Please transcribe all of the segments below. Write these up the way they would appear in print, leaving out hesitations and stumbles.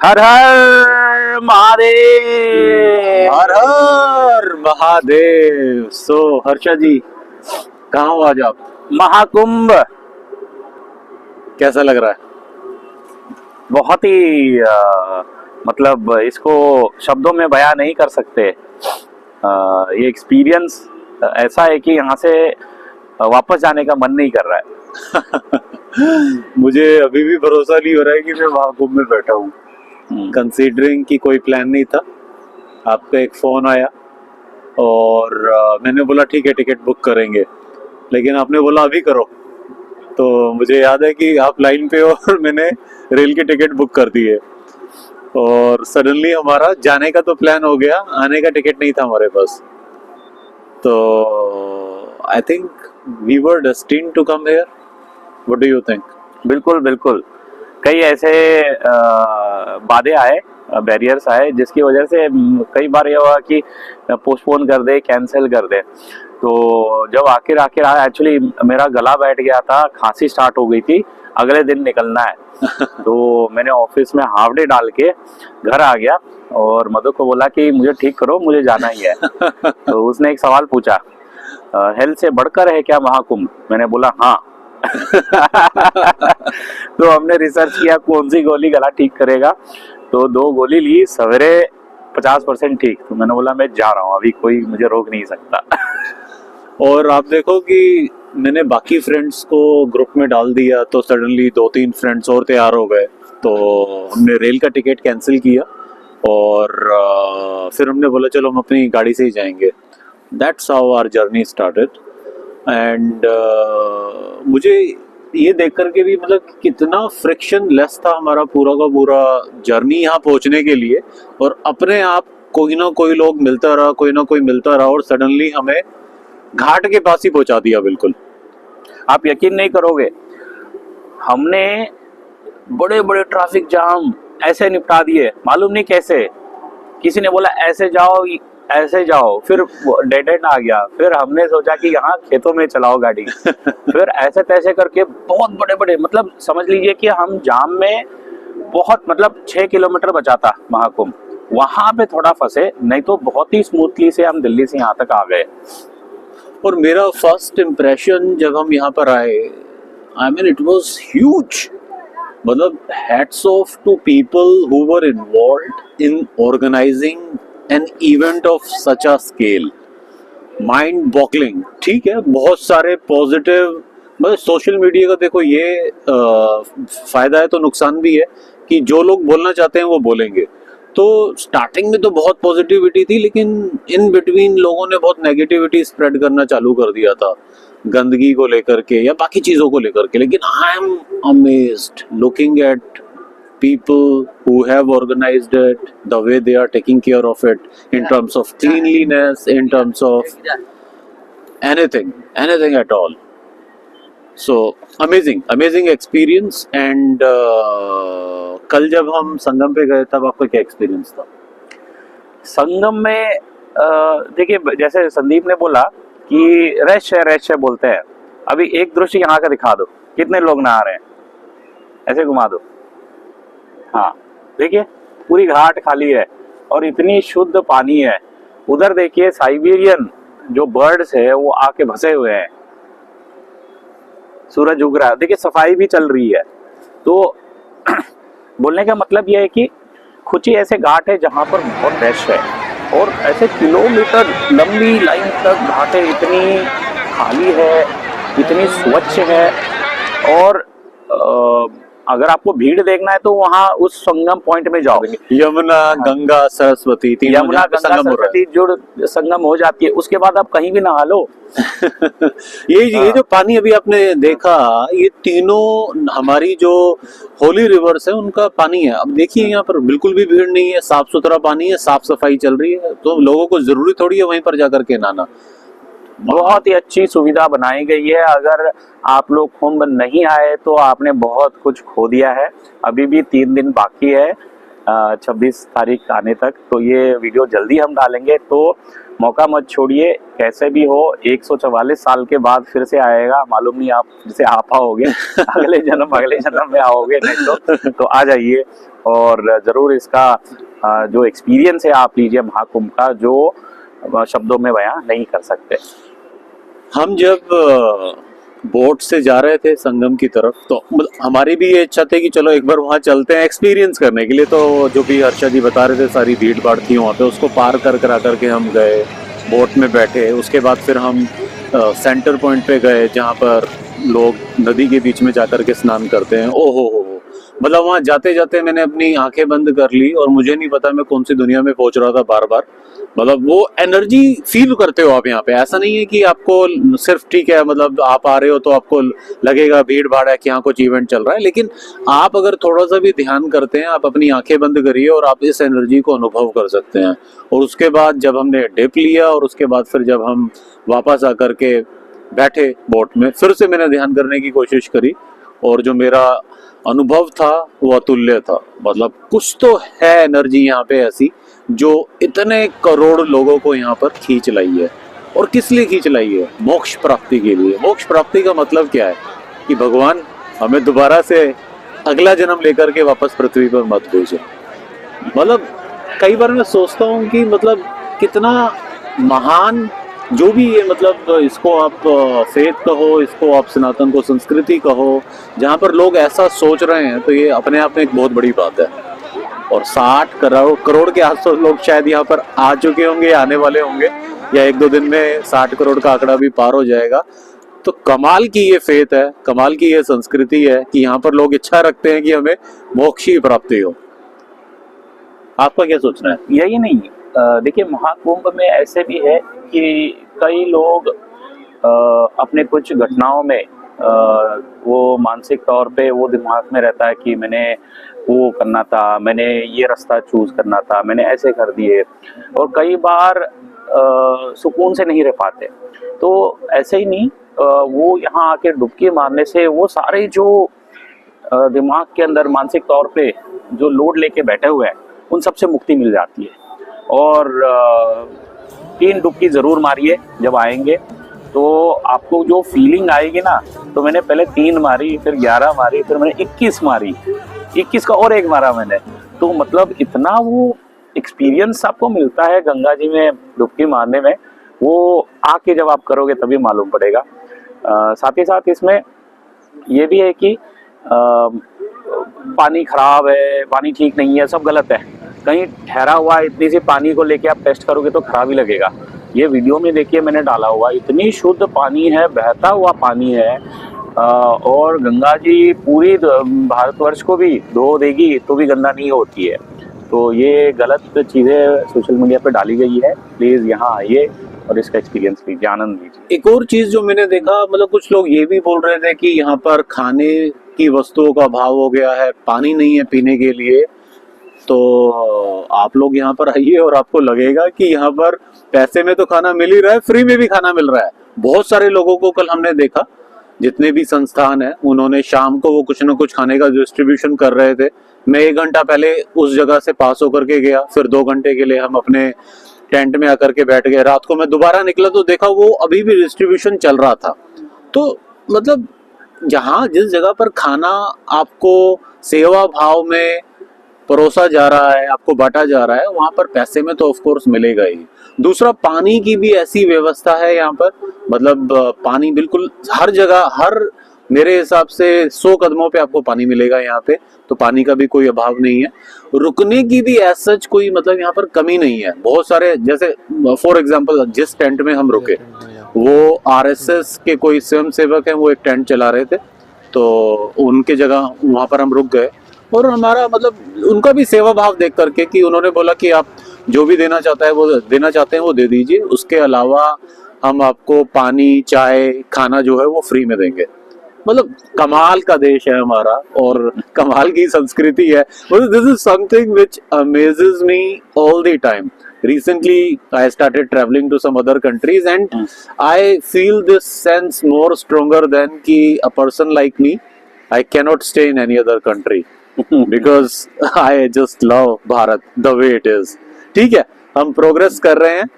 हर हर महादेव। हर हर महादेव। सो हर्षा जी, कहाँ हो आज आप? महाकुंभ कैसा लग रहा है? बहुत ही मतलब इसको शब्दों में बयां नहीं कर सकते। ये एक्सपीरियंस ऐसा है कि यहाँ से वापस जाने का मन नहीं कर रहा है। मुझे अभी भी भरोसा नहीं हो रहा है कि मैं महाकुंभ में बैठा हूँ। कंसीडरिंग कि कोई प्लान नहीं था, आपका एक फोन आया और मैंने बोला ठीक है टिकट बुक करेंगे, लेकिन आपने बोला अभी करो। तो मुझे याद है कि आप लाइन पे हो और मैंने रेल की टिकट बुक कर दी है और सडनली हमारा जाने का तो प्लान हो गया, आने का टिकट नहीं था हमारे पास। तो I think we were destined to come here. What do you think? बिल्कुल बिल्कुल, कई ऐसे बाधे आए, बैरियर्स आए, जिसकी वजह से कई बार ये हुआ कि पोस्टपोन कर दे, कैंसिल कर दे। तो जब आखिर आया, एक्चुअली मेरा गला बैठ गया था, खांसी स्टार्ट हो गई थी, अगले दिन निकलना है। तो मैंने ऑफिस में हाफ डे डाल के घर आ गया और मधु को बोला कि मुझे ठीक करो, मुझे जाना ही है। तो उसने एक सवाल पूछा, हेल्थ से बढ़कर है क्या महाकुंभ? मैंने बोला हाँ। तो हमने रिसर्च किया कौन सी गोली गला ठीक करेगा, तो 2 गोली ली, सवेरे 50% ठीक। तो मैंने बोला मैं जा रहा हूँ, अभी कोई मुझे रोक नहीं सकता। और आप देखो कि मैंने बाकी फ्रेंड्स को ग्रुप में डाल दिया तो सडनली 2-3 फ्रेंड्स और तैयार हो गए। तो हमने रेल का टिकट कैंसिल किया और फिर हमने बोला चलो हम अपनी गाड़ी से ही जाएंगे। That's how our journey started. And मुझे ये देख करके भी मतलब कितना फ्रिक्शन लेस था हमारा पूरा का पूरा जर्नी यहाँ पहुँचने के लिए, और अपने आप कोई ना कोई लोग मिलता रहा, कोई ना कोई मिलता रहा और सडनली हमें घाट के पास ही पहुंचा दिया। बिल्कुल आप यकीन नहीं करोगे, हमने बड़े बड़े ट्रैफिक जाम ऐसे निपटा दिए, मालूम नहीं कैसे। किसी ने बोला ऐसे जाओ, फिर डेड एंड आ गया। फिर हमने सोचा कि यहाँ खेतों में चलाओ गाड़ी। फिर ऐसे तैसे करके बहुत बड़े बड़े, मतलब समझ लीजिए कि हम जाम में बहुत, मतलब 6 किलोमीटर बचा था महाकुंभ, वहां पे थोड़ा फंसे, नहीं तो बहुत ही स्मूथली से हम दिल्ली से यहाँ तक आ गए। और मेरा फर्स्ट इम्प्रेशन जब हम यहाँ पर आए, I mean it was huge. मतलब hats off to people who were involved in organizing an event of such a scale. Mind boggling. ठीक है, बहुत सारे पॉजिटिव, मतलब सोशल मीडिया का देखो ये फायदा है तो नुकसान भी है कि जो लोग बोलना चाहते हैं वो बोलेंगे। तो स्टार्टिंग में तो बहुत पॉजिटिविटी थी, लेकिन इन बिटवीन लोगों ने बहुत नेगेटिविटी स्प्रेड करना चालू कर दिया था, गंदगी को लेकर के या बाकी चीज़ों को लेकर के। लेकिन I am amazed looking at people who have organized it, the way they are taking care of it in terms of cleanliness, in terms of anything at all. So amazing experience. And कल जब हम संगम पे गए तब आपका क्या experience था? संगम में देखिए, जैसे संदीप ने बोला कि रश है बोलते हैं। अभी एक दृश्य यहाँ का दिखा दो, कितने लोग नहा रहे हैं, ऐसे घुमा दो। हाँ देखिए, पूरी घाट खाली है और इतनी शुद्ध पानी है। उधर देखिए साइबेरियन जो बर्ड्स है वो आके फंसे हुए हैं, सूरज उग रहा है, देखिए सफाई भी चल रही है। तो बोलने का मतलब यह है कि कुछ ही ऐसे घाट है जहां पर बहुत रश है और ऐसे किलोमीटर लंबी लाइन तक घाटें इतनी खाली है, इतनी स्वच्छ है। और अगर आपको भीड़ देखना है तो वहाँ उस संगम पॉइंट में जाओ। यमुना, गंगा, सरस्वती, यमुना, गंगा, सरस्वती जो संगम हो जाती है, उसके बाद आप कहीं भी नहा लो। ये जो पानी अभी आपने देखा, ये तीनों हमारी जो होली रिवर्स है उनका पानी है। अब देखिए यहाँ पर बिल्कुल भी भीड़ नहीं है, साफ सुथरा पानी है, साफ सफाई चल रही है। तो लोगों को जरूरी थोड़ी है वहीं पर जाकर के नहाना। बहुत ही अच्छी सुविधा बनाई गई है। अगर आप लोग कुंभ नहीं आए तो आपने बहुत कुछ खो दिया है। अभी भी 3 दिन बाकी है 26 तारीख आने तक, तो ये वीडियो जल्दी हम डालेंगे, तो मौका मत छोड़िए। कैसे भी हो, 144 साल के बाद फिर से आएगा, मालूम नहीं आप फिर से आ पाओगे। अगले जन्म में आओगे, नहीं तो आ जाइए। और ज़रूर इसका जो एक्सपीरियंस है आप लीजिए महाकुंभ का, जो शब्दों में बयां नहीं कर सकते। हम जब बोट से जा रहे थे संगम की तरफ, तो हमारी भी ये इच्छा थी कि चलो एक बार वहाँ चलते हैं एक्सपीरियंस करने के लिए। तो जो भी हर्षा जी बता रहे थे, सारी भीड़ भाड़ थी वहाँ पे, उसको पार करा करके हम गए, बोट में बैठे। उसके बाद फिर हम सेंटर पॉइंट पे गए जहाँ पर लोग नदी के बीच में जाकर के स्नान करते हैं। ओहो हो, मतलब वहाँ जाते जाते मैंने अपनी आंखें बंद कर ली और मुझे नहीं पता मैं कौन सी दुनिया में पहुंच रहा था बार बार। मतलब वो एनर्जी फील करते हो आप यहाँ पे। ऐसा नहीं है कि आपको सिर्फ, ठीक है मतलब आप आ रहे हो तो आपको लगेगा भीड़ भाड़ है कि यहाँ कुछ इवेंट चल रहा है, लेकिन आप अगर थोड़ा सा भी ध्यान करते हैं, आप अपनी आंखें बंद करिए और आप इस एनर्जी को अनुभव कर सकते हैं। और उसके बाद जब हमने डिप लिया और उसके बाद फिर जब हम वापस आकर के बैठे बोट में, फिर से मैंने ध्यान करने की कोशिश करी और जो मेरा अनुभव था वो अतुल्य था। मतलब कुछ तो है एनर्जी यहाँ पे ऐसी जो इतने करोड़ लोगों को यहाँ पर खींच लाई है। और किस लिए खींच लाई है? मोक्ष प्राप्ति के लिए। मोक्ष प्राप्ति का मतलब क्या है? कि भगवान हमें दोबारा से अगला जन्म लेकर के वापस पृथ्वी पर मत भेजे। मतलब कई बार मैं सोचता हूँ कि मतलब कितना महान जो भी ये, मतलब इसको आप फेथ कहो, इसको आप सनातन को संस्कृति कहो, जहाँ पर लोग ऐसा सोच रहे हैं, तो ये अपने आप में एक बहुत बड़ी बात है। और 60 करोड़ के आसपास लोग शायद यहाँ पर आ चुके होंगे, आने वाले होंगे, या एक दो दिन में 60 करोड़ का आंकड़ा भी पार हो जाएगा। तो कमाल की ये फेथ है, कमाल की ये संस्कृति है कि यहाँ पर लोग इच्छा रखते हैं कि हमें मोक्ष की प्राप्ति हो। आपका क्या सोचना है? यही नहीं, देखिए महाकुंभ में ऐसे भी है कि कई लोग अपने कुछ घटनाओं में वो मानसिक तौर पे वो दिमाग में रहता है कि मैंने वो करना था, मैंने ये रास्ता चूज करना था, मैंने ऐसे कर दिए, और कई बार सुकून से नहीं रह पाते। तो ऐसे ही नहीं, वो यहाँ आके डुबकी मारने से वो सारे जो दिमाग के अंदर मानसिक तौर पे जो लोड लेके बैठे हुए हैं, उन सबसे मुक्ति मिल जाती है। और 3 डुबकी ज़रूर मारिए जब आएंगे, तो आपको जो फीलिंग आएगी ना, तो मैंने पहले 3 मारी, फिर 11 मारी, फिर मैंने 21 मारी, 21 का और एक मारा मैंने। तो मतलब इतना वो एक्सपीरियंस आपको मिलता है गंगा जी में डुबकी मारने में, वो आके जब आप करोगे तभी मालूम पड़ेगा। साथ ही साथ इसमें ये भी है कि पानी खराब है, पानी ठीक नहीं है, सब गलत है। कहीं ठहरा हुआ इतनी सी पानी को लेके आप टेस्ट करोगे तो खराब ही लगेगा। ये वीडियो में देखिए मैंने डाला हुआ, इतनी शुद्ध पानी है, बहता हुआ पानी है। और गंगा जी पूरी भारतवर्ष को भी धो देगी तो भी गंदा नहीं होती है। तो ये गलत चीज़ें सोशल मीडिया पे डाली गई है। प्लीज़ यहाँ आइए और इसका एक्सपीरियंस लीजिए, आनंद लीजिए। एक और चीज जो मैंने देखा, मतलब कुछ लोग ये भी बोल रहे थे कि यहाँ पर खाने की वस्तुओं का अभाव हो गया है, पानी नहीं है पीने के लिए। तो आप लोग यहाँ पर आइए और आपको लगेगा कि यहाँ पर पैसे में तो खाना मिल ही रहा है, फ्री में भी खाना मिल रहा है। बहुत सारे लोगों को कल हमने देखा, जितने भी संस्थान है, उन्होंने शाम को वो कुछ ना कुछ खाने का डिस्ट्रीब्यूशन कर रहे थे। मैं 1 घंटा पहले उस जगह से पास होकर के गया, फिर 2 घंटे के लिए हम अपने टेंट में आकर के बैठ गए। रात को मैं दोबारा निकला तो देखा वो अभी भी डिस्ट्रीब्यूशन चल रहा था। तो मतलब जहाँ जिस जगह पर खाना आपको सेवा भाव में परोसा जा रहा है, आपको बांटा जा रहा है, वहां पर पैसे में तो ऑफ कोर्स मिलेगा ही। दूसरा, पानी की भी ऐसी व्यवस्था है यहाँ पर, मतलब पानी बिल्कुल हर जगह, हर मेरे हिसाब से 100 कदमों पे आपको पानी मिलेगा यहाँ पे। तो पानी का भी कोई अभाव नहीं है। रुकने की भी एज सच कोई मतलब यहाँ पर कमी नहीं है। बहुत सारे, जैसे फॉर एग्जांपल जिस टेंट में हम रुके, वो आरएसएस के कोई स्वयं सेवक है, वो एक टेंट चला रहे थे, तो उनके जगह वहां पर हम रुक गए। और हमारा मतलब उनका भी सेवा भाव देख करके कि उन्होंने बोला कि आप जो भी देना चाहता है वो देना चाहते हैं वो दे दीजिए, उसके अलावा हम आपको पानी, चाय, खाना जो है वो फ्री में देंगे। मतलब कमाल का देश है हमारा और कमाल की संस्कृति है। This is something which amazes me all the time. Recently, I started traveling to some other countries and I feel this sense more stronger than कि a person like me, I cannot stay in any other country because I just love Bharat the way it is। ठीक है, हम progress कर रहे हैं।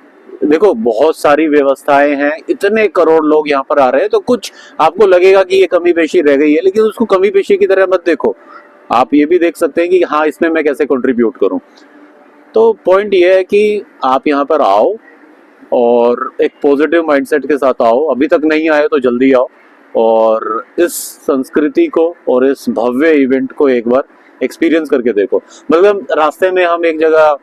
देखो बहुत सारी व्यवस्थाएं हैं, इतने करोड़ लोग यहाँ पर आ रहे हैं, तो कुछ आपको लगेगा कि ये कमी पेशी रह गई है, लेकिन उसको कमी पेशी की तरह मत देखो। आप ये भी देख सकते हैं कि हाँ इसमें मैं कैसे कंट्रीब्यूट करूं। तो पॉइंट ये है कि आप यहाँ पर आओ और एक पॉजिटिव माइंडसेट के साथ आओ, अभी तक नहीं आए तो जल्दी आओ और इस संस्कृति को और इस भव्य इवेंट को एक बार एक्सपीरियंस करके देखो। मतलब रास्ते में हम एक जगह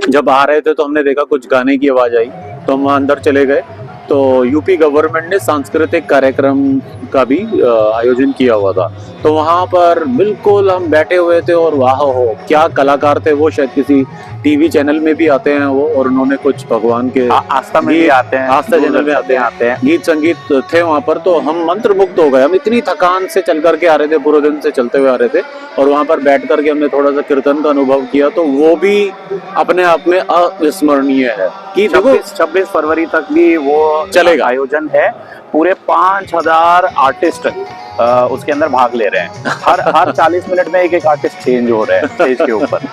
जब आ रहे थे तो हमने देखा कुछ गाने की आवाज आई, तो हम वहाँ अंदर चले गए। तो यूपी गवर्नमेंट ने सांस्कृतिक कार्यक्रम का भी आयोजन किया हुआ था, तो वहाँ पर बिल्कुल हम बैठे हुए थे और वाह हो क्या कलाकार थे वो, शायद किसी टीवी चैनल में भी आते हैं वो, और उन्होंने कुछ भगवान के आस्था में भी आते हैं, आस्था चैनल में आते हैं, गीत संगीत थे वहाँ पर। तो हम मंत्रमुग्ध हो गए, हम इतनी थकान से चल करके आ रहे थे, पूरे दिन से चलते हुए आ रहे थे, और वहाँ पर बैठ करके हमने थोड़ा सा कीर्तन का अनुभव किया, तो वो भी अपने आप में अविस्मरणीय है कि 26 फरवरी तक भी वो चलेगा आयोजन है। पूरे 5000 आर्टिस्ट उसके अंदर भाग ले रहे हैं। हर 40 मिनट में एक आर्टिस्ट चेंज हो रहे हैं स्टेज के ऊपर।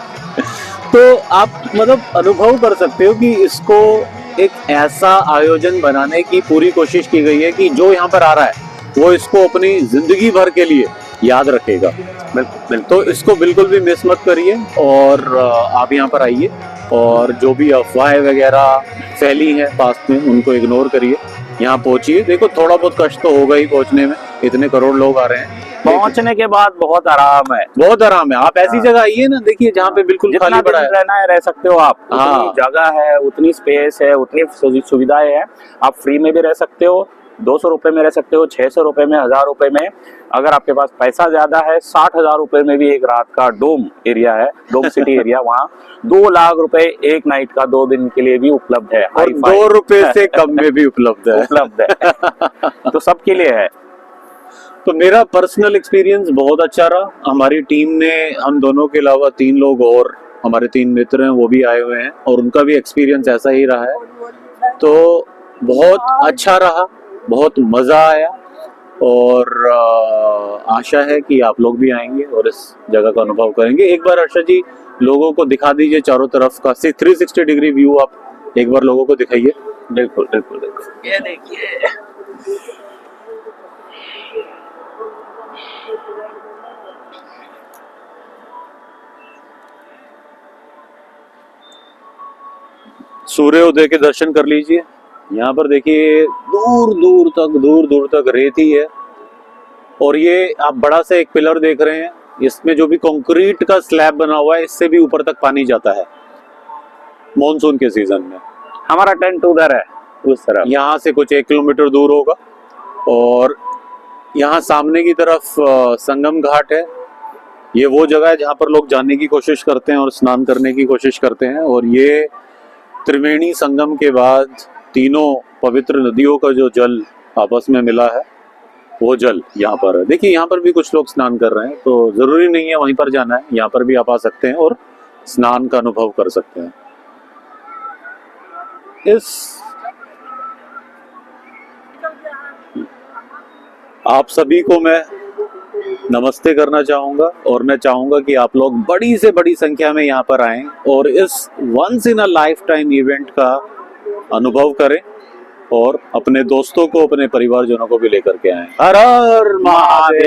तो आप मतलब अनुभव कर सकते हो कि इसको एक ऐसा आयोजन बनाने की पूरी कोशिश की गई है कि जो यहाँ पर आ रहा है वो इसको अपनी जिंदगी भर के लिए याद रखेगा। बिल्कुल, तो इसको बिल्कुल भी मिस मत करिए और आप यहाँ पर आइए और जो भी अफवाहें वगैरह फैली हैं पास में उनको इग्नोर करिए, यहाँ पहुंचिए। देखो थोड़ा बहुत कष्ट तो होगा ही पहुंचने में, इतने करोड़ लोग आ रहे हैं, पहुंचने के बाद बहुत आराम है, बहुत आराम है। आप ऐसी जगह आइए ना, देखिए जहाँ पे बिल्कुल खाली पड़ा है, रहना है रह सकते हो आप, उतनी जगह है, उतनी स्पेस है, उतनी सुविधाएं हैं, आप फ्री में भी रह सकते हो, 200 रुपए में रह सकते हो, 600 रुपए में, 1000 रुपए में। अगर आपके पास पैसा ज्यादा है 60,000 रुपए में भी एक रात का डोम एरिया है, डोम सिटी एरिया, वहाँ 2 लाख रुपए एक नाइट का 2 दिन के लिए भी उपलब्ध है, और 2 रुपए से कम में भी उपलब्ध है तो सबके लिए है। तो मेरा पर्सनल एक्सपीरियंस बहुत अच्छा रहा। हमारी टीम ने, हम दोनों के अलावा 3 लोग और हमारे 3 मित्र हैं वो भी आए हुए हैं और उनका भी एक्सपीरियंस ऐसा ही रहा है। तो बहुत अच्छा रहा, बहुत मजा आया और आशा है कि आप लोग भी आएंगे और इस जगह का अनुभव करेंगे। एक बार अर्षद जी लोगों को दिखा दीजिए चारों तरफ का 360 डिग्री व्यू, आप एक बार लोगों को दिखाइए। बिल्कुल बिल्कुल बिल्कुल, ये देखिए सूर्योदय के दर्शन कर लीजिए। यहाँ पर देखिए दूर दूर तक रेत ही है और ये आप बड़ा सा एक पिलर देख रहे हैं, इसमें जो भी कंक्रीट का स्लैब बना हुआ है इससे भी ऊपर तक पानी जाता है मॉनसून के सीजन में। हमारा टेंट उधर है उस तरफ, यहाँ से कुछ 1 किलोमीटर दूर होगा और यहाँ सामने की तरफ संगम घाट है। ये वो जगह है जहाँ पर लोग जाने की कोशिश करते हैं और स्नान करने की कोशिश करते हैं, और ये त्रिवेणी संगम के बाद तीनों पवित्र नदियों का जो जल आपस में मिला है वो जल यहाँ पर है। देखिए यहाँ पर भी कुछ लोग स्नान कर रहे हैं, तो जरूरी नहीं है वहीं पर जाना है, यहाँ पर भी आप आ सकते हैं और स्नान का अनुभव कर सकते हैं। आप सभी को मैं नमस्ते करना चाहूंगा और मैं चाहूंगा कि आप लोग बड़ी से बड़ी संख्या में यहाँ पर आएं और इस once in a lifetime event का अनुभव करें और अपने दोस्तों को, अपने परिवारजनों को भी लेकर के आएं। हर हर महादेव,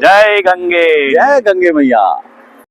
जय गंगे, जय गंगे मैया।